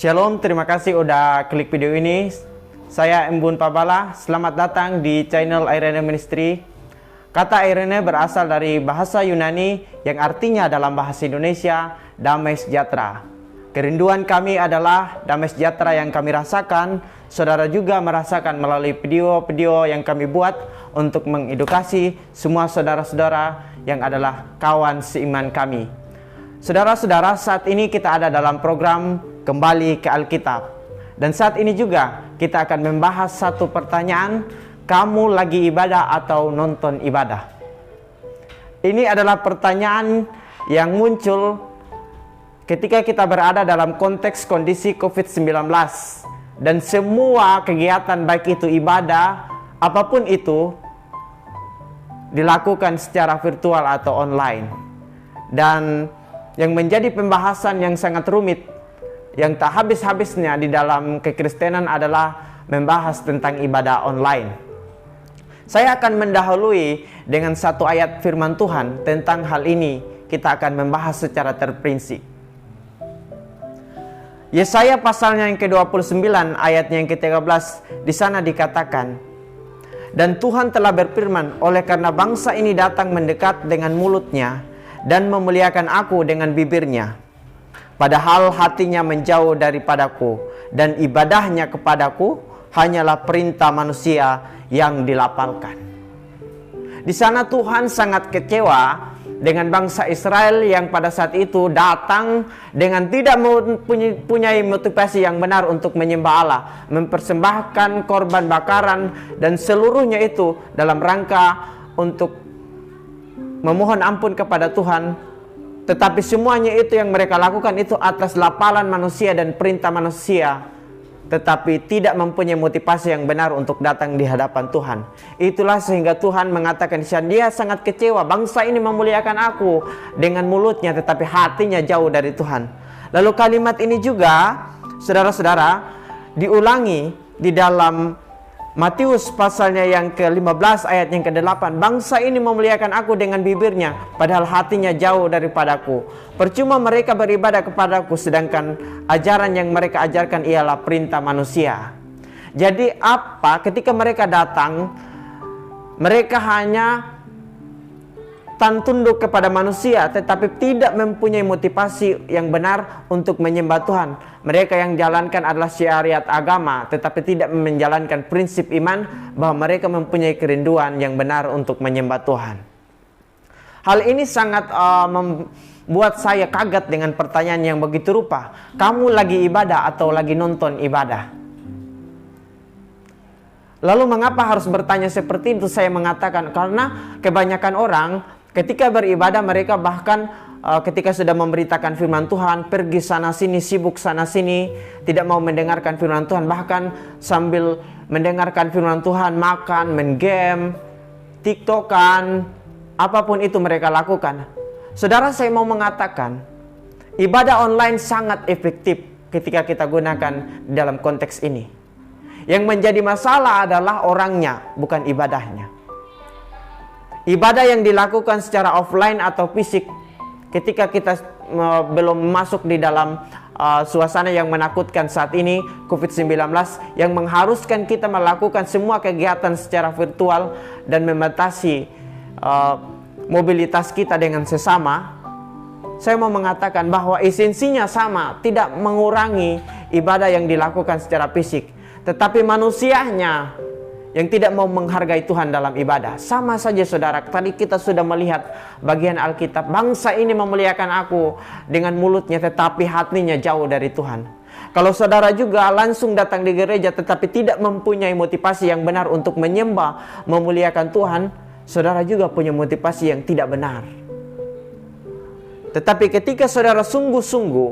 Shalom, terima kasih udah klik video ini. Saya Embun Pabala, selamat datang di channel Irene Ministry. Kata Irene berasal dari bahasa Yunani yang artinya dalam bahasa Indonesia, damai sejahtera. Kerinduan kami adalah damai sejahtera yang kami rasakan, saudara juga merasakan melalui video-video yang kami buat untuk mengedukasi semua saudara-saudara yang adalah kawan seiman kami. Saudara-saudara, saat ini kita ada dalam program Kembali ke Alkitab. Dan saat ini juga kita akan membahas satu pertanyaan, kamu lagi ibadah atau nonton ibadah? Ini adalah pertanyaan yang muncul ketika kita berada dalam konteks kondisi COVID-19. Dan semua kegiatan baik itu ibadah, apapun itu, dilakukan secara virtual atau online. Dan yang menjadi pembahasan yang sangat rumit, yang tak habis-habisnya di dalam kekristenan adalah membahas tentang ibadah online. Saya akan mendahului dengan satu ayat firman Tuhan tentang hal ini. Kita akan membahas secara terperinci. Yesaya pasalnya yang ke-29 ayatnya yang ke-13, di sana dikatakan, dan Tuhan telah berfirman, oleh karena bangsa ini datang mendekat dengan mulutnya dan memuliakan aku dengan bibirnya, padahal hatinya menjauh daripadaku, dan ibadahnya kepadaku hanyalah perintah manusia yang dilapalkan. Di sana Tuhan sangat kecewa dengan bangsa Israel yang pada saat itu datang dengan tidak mempunyai motivasi yang benar untuk menyembah Allah, mempersembahkan korban bakaran dan seluruhnya itu dalam rangka untuk memohon ampun kepada Tuhan. Tetapi semuanya itu yang mereka lakukan itu atas lapalan manusia dan perintah manusia, tetapi tidak mempunyai motivasi yang benar untuk datang di hadapan Tuhan. Itulah sehingga Tuhan mengatakan, dia sangat kecewa, bangsa ini memuliakan aku dengan mulutnya tetapi hatinya jauh dari Tuhan. Lalu kalimat ini juga, saudara-saudara, diulangi di dalam Matius pasalnya yang ke-15 ayat yang ke-8. Bangsa ini memuliakan aku dengan bibirnya, padahal hatinya jauh daripadaku. Percuma mereka beribadah kepadaku, sedangkan ajaran yang mereka ajarkan ialah perintah manusia. Jadi apa? Ketika mereka datang, mereka hanya tunduk kepada manusia, tetapi tidak mempunyai motivasi yang benar untuk menyembah Tuhan. Mereka yang jalankan adalah syariat agama, tetapi tidak menjalankan prinsip iman bahwa mereka mempunyai kerinduan yang benar untuk menyembah Tuhan. Hal ini sangat membuat saya kaget dengan pertanyaan yang begitu rupa. Kamu lagi ibadah atau lagi nonton ibadah? Lalu mengapa harus bertanya seperti itu? Saya mengatakan karena kebanyakan orang ketika beribadah mereka bahkan ketika sudah memberitakan firman Tuhan, pergi sana sini, sibuk sana sini, tidak mau mendengarkan firman Tuhan. Bahkan sambil mendengarkan firman Tuhan, makan, main game, tiktokan, apapun itu mereka lakukan. Saudara, saya mau mengatakan ibadah online sangat efektif ketika kita gunakan dalam konteks ini. Yang menjadi masalah adalah orangnya, bukan ibadahnya. Ibadah yang dilakukan secara offline atau fisik, ketika kita belum masuk di dalam suasana yang menakutkan saat ini, COVID-19, yang mengharuskan kita melakukan semua kegiatan secara virtual dan membatasi mobilitas kita dengan sesama, saya mau mengatakan bahwa esensinya sama, tidak mengurangi ibadah yang dilakukan secara fisik, tetapi manusianya yang tidak mau menghargai Tuhan dalam ibadah. Sama saja saudara, tadi kita sudah melihat bagian Alkitab, bangsa ini memuliakan aku dengan mulutnya tetapi hatinya jauh dari Tuhan. Kalau saudara juga langsung datang di gereja tetapi tidak mempunyai motivasi yang benar untuk menyembah, memuliakan Tuhan, saudara juga punya motivasi yang tidak benar. Tetapi ketika saudara sungguh-sungguh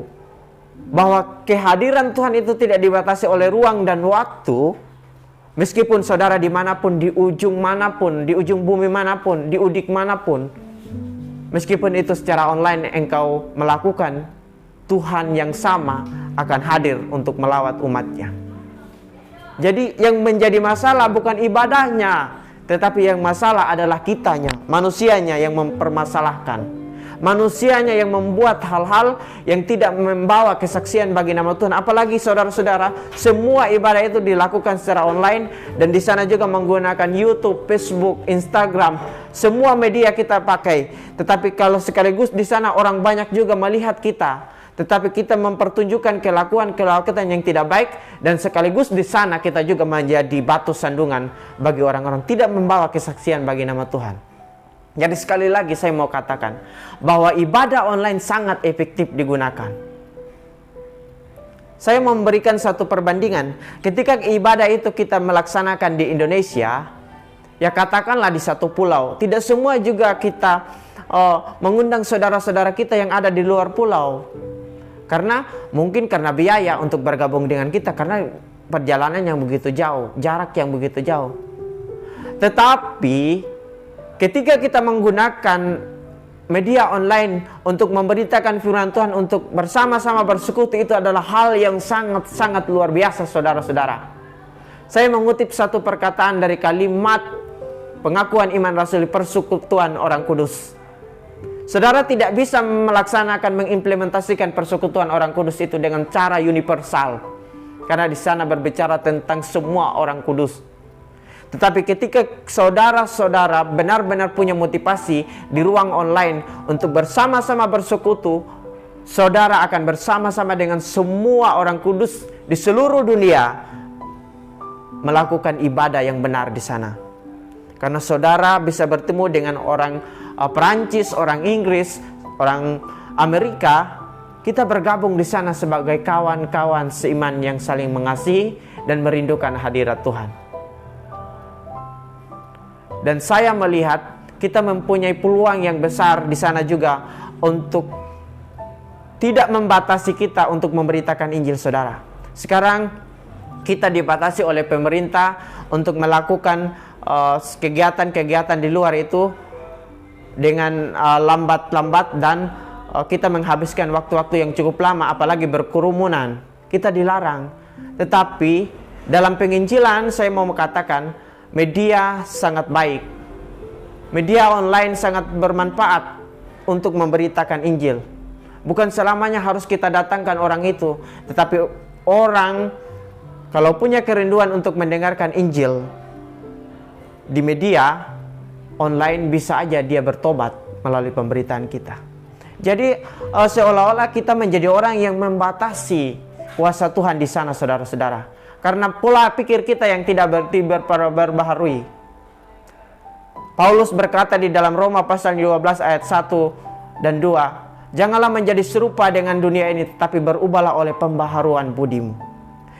bahwa kehadiran Tuhan itu tidak dibatasi oleh ruang dan waktu, meskipun saudara dimanapun, di ujung manapun, di ujung bumi manapun, di udik manapun, meskipun itu secara online engkau melakukan, Tuhan yang sama akan hadir untuk melawat umatnya. Jadi yang menjadi masalah bukan ibadahnya, tetapi yang masalah adalah kitanya, manusianya yang mempermasalahkan. Manusianya yang membuat hal-hal yang tidak membawa kesaksian bagi nama Tuhan. Apalagi saudara-saudara, semua ibadah itu dilakukan secara online, dan di sana juga menggunakan YouTube, Facebook, Instagram, semua media kita pakai. Tetapi kalau sekaligus di sana orang banyak juga melihat kita, tetapi kita mempertunjukkan kelakuan yang tidak baik, dan sekaligus di sana kita juga menjadi batu sandungan bagi orang-orang, tidak membawa kesaksian bagi nama Tuhan. Jadi sekali lagi saya mau katakan bahwa ibadah online sangat efektif digunakan. Saya memberikan satu perbandingan. Ketika ibadah itu kita melaksanakan di Indonesia, ya katakanlah di satu pulau, tidak semua juga kita mengundang saudara-saudara kita yang ada di luar pulau. Karena mungkin karena biaya untuk bergabung dengan kita, karena perjalanan yang begitu jauh, jarak yang begitu jauh. Tetapi ketika kita menggunakan media online untuk memberitakan firman Tuhan, untuk bersama-sama bersekutu, itu adalah hal yang sangat-sangat luar biasa, saudara-saudara. Saya mengutip satu perkataan dari kalimat pengakuan iman rasuli, persekutuan orang kudus. Saudara tidak bisa melaksanakan, mengimplementasikan persekutuan orang kudus itu dengan cara universal, karena di sana berbicara tentang semua orang kudus. Tetapi ketika saudara-saudara benar-benar punya motivasi di ruang online untuk bersama-sama bersekutu, saudara akan bersama-sama dengan semua orang kudus di seluruh dunia melakukan ibadah yang benar di sana. Karena saudara bisa bertemu dengan orang Perancis, orang Inggris, orang Amerika. Kita bergabung di sana sebagai kawan-kawan seiman yang saling mengasihi dan merindukan hadirat Tuhan. Dan saya melihat kita mempunyai peluang yang besar di sana juga untuk tidak membatasi kita untuk memberitakan Injil, saudara. Sekarang kita dibatasi oleh pemerintah untuk melakukan kegiatan-kegiatan di luar itu dengan lambat-lambat, dan kita menghabiskan waktu-waktu yang cukup lama, apalagi berkerumunan. Kita dilarang. Tetapi dalam penginjilan saya mau mengatakan media sangat baik. Media online sangat bermanfaat untuk memberitakan Injil. Bukan selamanya harus kita datangkan orang itu, tetapi orang kalau punya kerinduan untuk mendengarkan Injil di media online, bisa aja dia bertobat melalui pemberitaan kita. Jadi seolah-olah kita menjadi orang yang membatasi kuasa Tuhan di sana, saudara-saudara. Karena pola pikir kita yang tidak berbaharui. Paulus berkata di dalam Roma pasal 12 ayat 1 dan 2, janganlah menjadi serupa dengan dunia ini, tetapi berubahlah oleh pembaharuan budimu.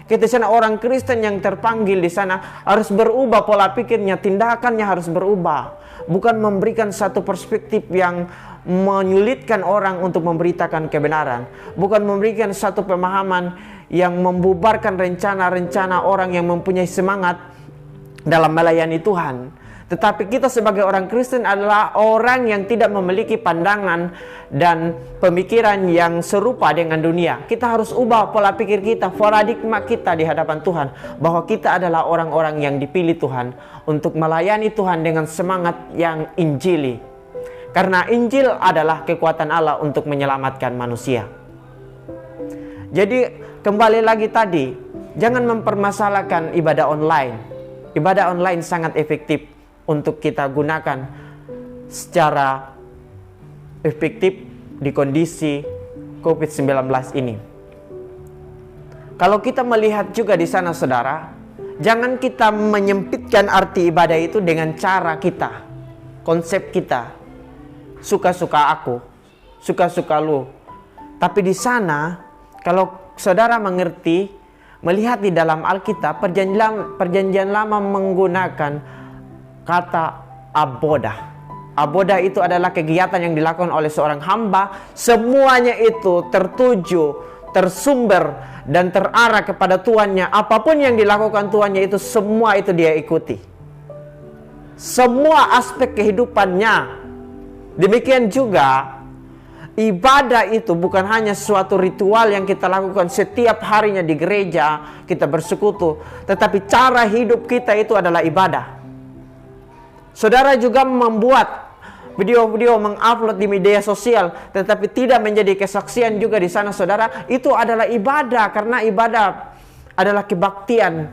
Kita sana orang Kristen yang terpanggil di sana harus berubah pola pikirnya, tindakannya harus berubah. Bukan memberikan satu perspektif yang menyulitkan orang untuk memberitakan kebenaran. Bukan memberikan satu pemahaman yang membubarkan rencana-rencana orang yang mempunyai semangat dalam melayani Tuhan. Tetapi kita sebagai orang Kristen adalah orang yang tidak memiliki pandangan dan pemikiran yang serupa dengan dunia. Kita harus ubah pola pikir kita, paradigma kita di hadapan Tuhan, bahwa kita adalah orang-orang yang dipilih Tuhan untuk melayani Tuhan dengan semangat yang injili. Karena Injil adalah kekuatan Allah untuk menyelamatkan manusia. Jadi kembali lagi tadi, jangan mempermasalahkan ibadah online. Ibadah online sangat efektif untuk kita gunakan secara efektif di kondisi COVID-19 ini. Kalau kita melihat juga di sana, saudara, jangan kita menyempitkan arti ibadah itu dengan cara kita, konsep kita, suka-suka aku, suka-suka lu. Tapi di sana, kalau saudara mengerti, melihat di dalam Alkitab, perjanjian lama menggunakan kata abodah. Abodah itu adalah kegiatan yang dilakukan oleh seorang hamba. Semuanya itu tertuju, tersumber, dan terarah kepada tuannya. Apapun yang dilakukan tuannya itu, semua itu dia ikuti. Semua aspek kehidupannya. Demikian juga ibadah itu bukan hanya suatu ritual yang kita lakukan setiap harinya di gereja, kita bersekutu, tetapi cara hidup kita itu adalah ibadah. Saudara juga membuat video-video mengupload di media sosial, tetapi tidak menjadi kesaksian juga di sana, saudara, itu adalah ibadah, karena ibadah adalah kebaktian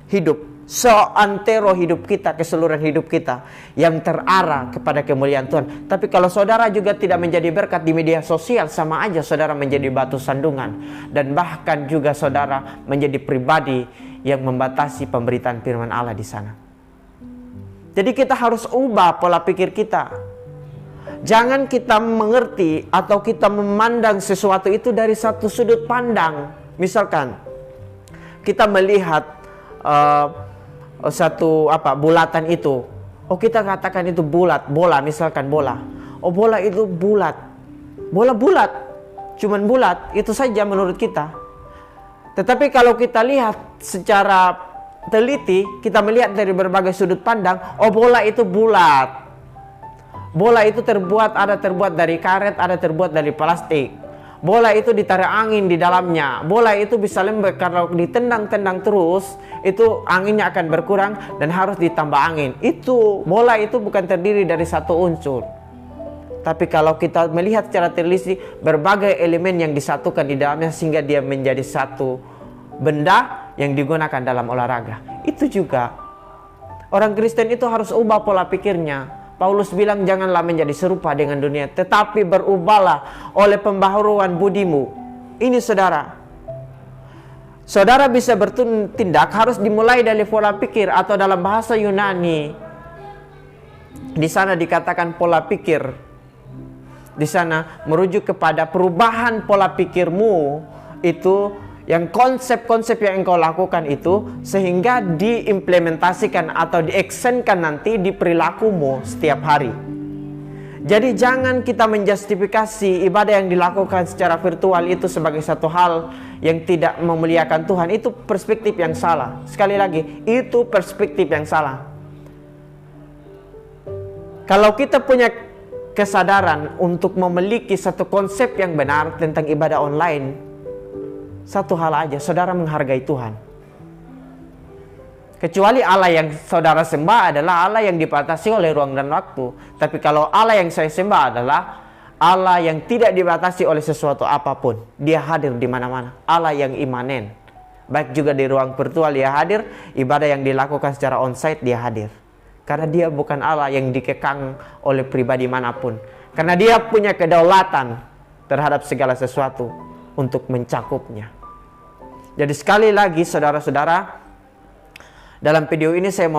hidup. Seantero hidup kita, keseluruhan hidup kita yang terarah kepada kemuliaan Tuhan. Tapi kalau saudara juga tidak menjadi berkat di media sosial, sama aja saudara menjadi batu sandungan. Dan bahkan juga saudara menjadi pribadi yang membatasi pemberitaan firman Allah di sana. Jadi kita harus ubah pola pikir kita. Jangan kita mengerti atau kita memandang sesuatu itu dari satu sudut pandang. Misalkan kita melihat satu bulatan itu, kita katakan itu bulat, bola, misalkan bola. Bola itu bulat, bola bulat, cuman bulat, itu saja menurut kita. Tetapi kalau kita lihat secara teliti, kita melihat dari berbagai sudut pandang, bola itu bulat. Bola itu ada terbuat dari karet, ada terbuat dari plastik. Bola itu ditarik angin di dalamnya. Bola itu bisa lembek, kalau ditendang-tendang terus, itu anginnya akan berkurang dan harus ditambah angin. Bola itu bukan terdiri dari satu unsur. Tapi kalau kita melihat secara teliti, berbagai elemen yang disatukan di dalamnya sehingga dia menjadi satu benda yang digunakan dalam olahraga. Itu juga orang Kristen itu harus ubah pola pikirnya. Paulus bilang, janganlah menjadi serupa dengan dunia, tetapi berubahlah oleh pembaharuan budimu. Ini saudara. Saudara bisa bertindak harus dimulai dari pola pikir, atau dalam bahasa Yunani di sana dikatakan pola pikir. Di sana merujuk kepada perubahan pola pikirmu itu, yang konsep-konsep yang engkau lakukan itu sehingga diimplementasikan atau diaksenkan nanti di perilakumu setiap hari. Jadi jangan kita menjustifikasi ibadah yang dilakukan secara virtual itu sebagai satu hal yang tidak memuliakan Tuhan. Itu perspektif yang salah. Sekali lagi, itu perspektif yang salah. Kalau kita punya kesadaran untuk memiliki satu konsep yang benar tentang ibadah online, satu hal aja, saudara menghargai Tuhan. Kecuali Allah yang saudara sembah adalah Allah yang dibatasi oleh ruang dan waktu. Tapi kalau Allah yang saya sembah adalah Allah yang tidak dibatasi oleh sesuatu apapun. Dia hadir di mana-mana. Allah yang imanen. Baik juga di ruang virtual dia hadir, ibadah yang dilakukan secara onsite dia hadir. Karena dia bukan Allah yang dikekang oleh pribadi manapun. Karena dia punya kedaulatan terhadap segala sesuatu untuk mencakupnya. Jadi sekali lagi saudara-saudara, dalam video ini saya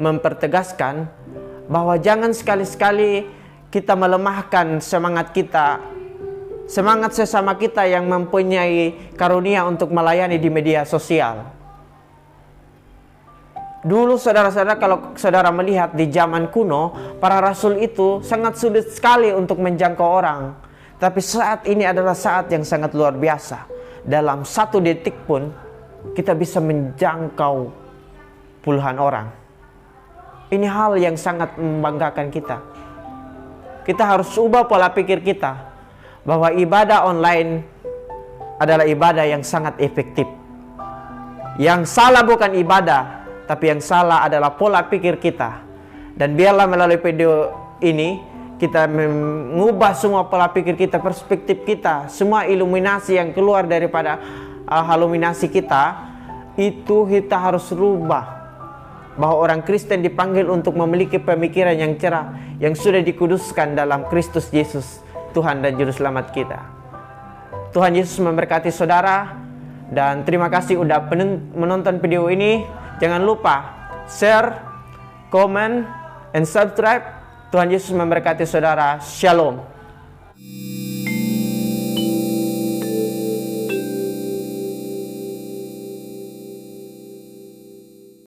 mempertegaskan bahwa jangan sekali-sekali kita melemahkan semangat kita, semangat sesama kita yang mempunyai karunia untuk melayani di media sosial. Dulu saudara-saudara, kalau saudara melihat di zaman kuno, para rasul itu sangat sulit sekali untuk menjangkau orang. Tapi saat ini adalah saat yang sangat luar biasa. Dalam 1 detik pun kita bisa menjangkau puluhan orang. Ini hal yang sangat membanggakan kita. Kita harus ubah pola pikir kita bahwa ibadah online adalah ibadah yang sangat efektif. Yang salah bukan ibadah, tapi yang salah adalah pola pikir kita. Dan biarlah melalui video ini kita mengubah semua pola pikir kita, perspektif kita, semua iluminasi yang keluar daripada haluminasi kita, itu kita harus rubah. Bahwa orang Kristen dipanggil untuk memiliki pemikiran yang cerah, yang sudah dikuduskan dalam Kristus Yesus, Tuhan dan Juru Selamat kita. Tuhan Yesus memberkati saudara, dan terima kasih udah menonton video ini. Jangan lupa share, comment, and subscribe. Tuhan Yesus memberkati saudara. Shalom.